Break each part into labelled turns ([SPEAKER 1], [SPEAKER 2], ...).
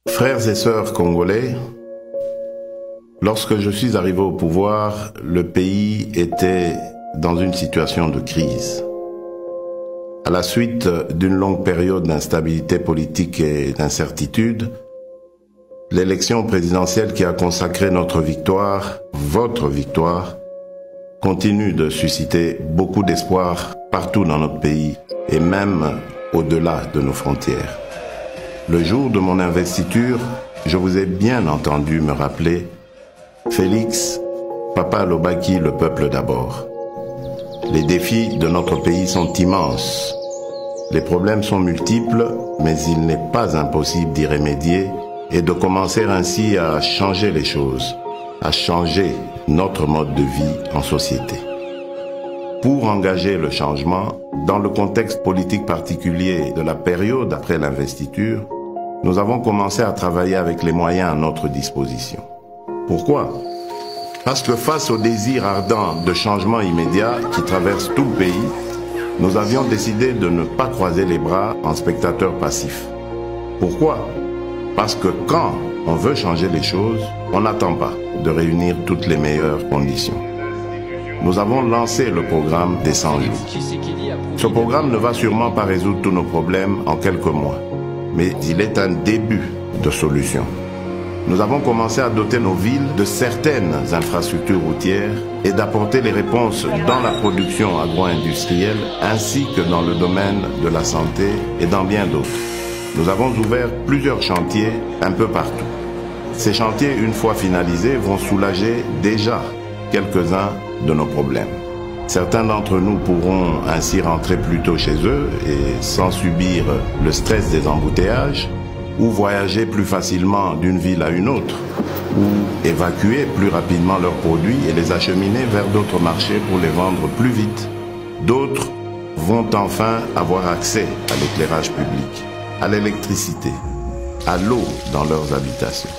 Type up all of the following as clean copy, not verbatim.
[SPEAKER 1] Frères et sœurs congolais, lorsque je suis arrivé au pouvoir, le pays était dans une situation de crise. À la suite d'une longue période d'instabilité politique et d'incertitude, l'élection présidentielle qui a consacré notre victoire, votre victoire, continue de susciter beaucoup d'espoir partout dans notre pays et même au-delà de nos frontières. Le jour de mon investiture, je vous ai bien entendu me rappeler « Félix, Papa Lobaki, le peuple d'abord ». Les défis de notre pays sont immenses. Les problèmes sont multiples, mais il n'est pas impossible d'y remédier et de commencer ainsi à changer les choses, à changer notre mode de vie en société. Pour engager le changement, dans le contexte politique particulier de la période après l'investiture, nous avons commencé à travailler avec les moyens à notre disposition. Pourquoi ? Parce que face au désir ardent de changement immédiat qui traverse tout le pays, nous avions décidé de ne pas croiser les bras en spectateurs passifs. Pourquoi ? Parce que quand on veut changer les choses, on n'attend pas de réunir toutes les meilleures conditions. Nous avons lancé le programme des 100 jours. Ce programme ne va sûrement pas résoudre tous nos problèmes en quelques mois, mais il est un début de solution. Nous avons commencé à doter nos villes de certaines infrastructures routières et d'apporter les réponses dans la production agro-industrielle ainsi que dans le domaine de la santé et dans bien d'autres. Nous avons ouvert plusieurs chantiers un peu partout. Ces chantiers, une fois finalisés, vont soulager déjà quelques-uns de nos problèmes. Certains d'entre nous pourront ainsi rentrer plus tôt chez eux et sans subir le stress des embouteillages, ou voyager plus facilement d'une ville à une autre, ou évacuer plus rapidement leurs produits et les acheminer vers d'autres marchés pour les vendre plus vite. D'autres vont enfin avoir accès à l'éclairage public, à l'électricité, à l'eau dans leurs habitations.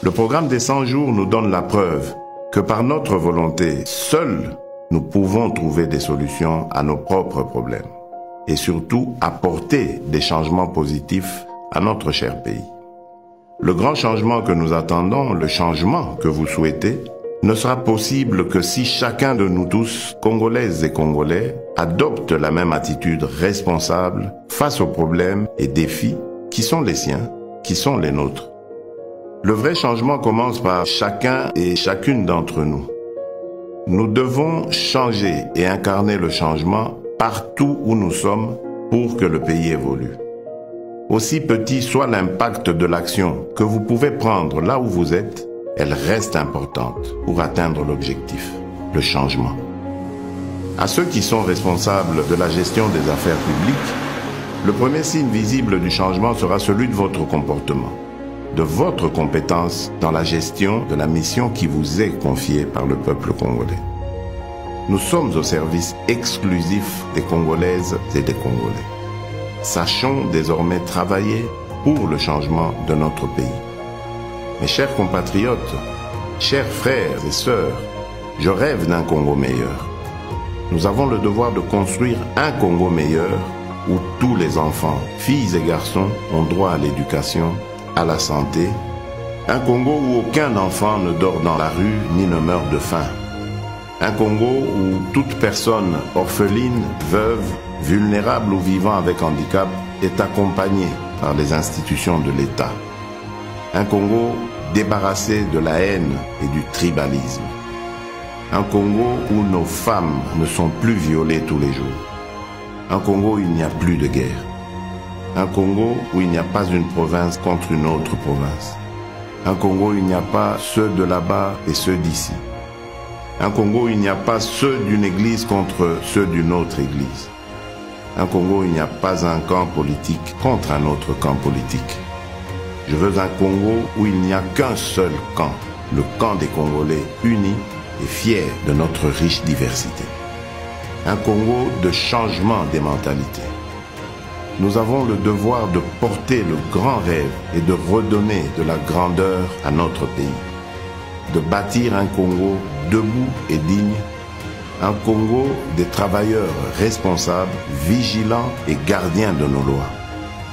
[SPEAKER 1] Le programme des 100 jours nous donne la preuve que par notre volonté, seuls nous pouvons trouver des solutions à nos propres problèmes et surtout apporter des changements positifs à notre cher pays. Le grand changement que nous attendons, le changement que vous souhaitez, ne sera possible que si chacun de nous tous, Congolaises et Congolais, adopte la même attitude responsable face aux problèmes et défis qui sont les siens, qui sont les nôtres. Le vrai changement commence par chacun et chacune d'entre nous. Nous devons changer et incarner le changement partout où nous sommes pour que le pays évolue. Aussi petit soit l'impact de l'action que vous pouvez prendre là où vous êtes, elle reste importante pour atteindre l'objectif, le changement. À ceux qui sont responsables de la gestion des affaires publiques, le premier signe visible du changement sera celui de votre comportement, de votre compétence dans la gestion de la mission qui vous est confiée par le peuple congolais. Nous sommes au service exclusif des Congolaises et des Congolais. Sachons désormais travailler pour le changement de notre pays. Mes chers compatriotes, chers frères et sœurs, je rêve d'un Congo meilleur. Nous avons le devoir de construire un Congo meilleur où tous les enfants, filles et garçons, ont droit à l'éducation, à la santé. Un Congo où aucun enfant ne dort dans la rue ni ne meurt de faim. Un Congo où toute personne orpheline, veuve, vulnérable ou vivant avec handicap est accompagné par les institutions de l'État. Un Congo débarrassé de la haine et du tribalisme. Un Congo où nos femmes ne sont plus violées tous les jours. Un Congo où il n'y a plus de guerre. Un Congo où il n'y a pas une province contre une autre province. Un Congo où il n'y a pas ceux de là-bas et ceux d'ici. Un Congo où il n'y a pas ceux d'une église contre ceux d'une autre église. Un Congo où il n'y a pas un camp politique contre un autre camp politique. Je veux un Congo où il n'y a qu'un seul camp, le camp des Congolais unis et fiers de notre riche diversité. Un Congo de changement des mentalités. Nous avons le devoir de porter le grand rêve et de redonner de la grandeur à notre pays. De bâtir un Congo debout et digne, un Congo des travailleurs responsables, vigilants et gardiens de nos lois.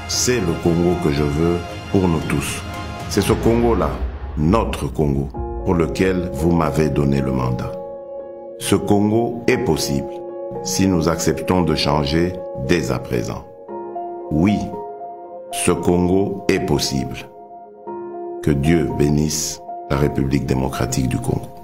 [SPEAKER 1] C'est le Congo que je veux pour nous tous. C'est ce Congo-là, notre Congo, pour lequel vous m'avez donné le mandat. Ce Congo est possible si nous acceptons de changer dès à présent. Oui, ce Congo est possible. Que Dieu bénisse la République démocratique du Congo.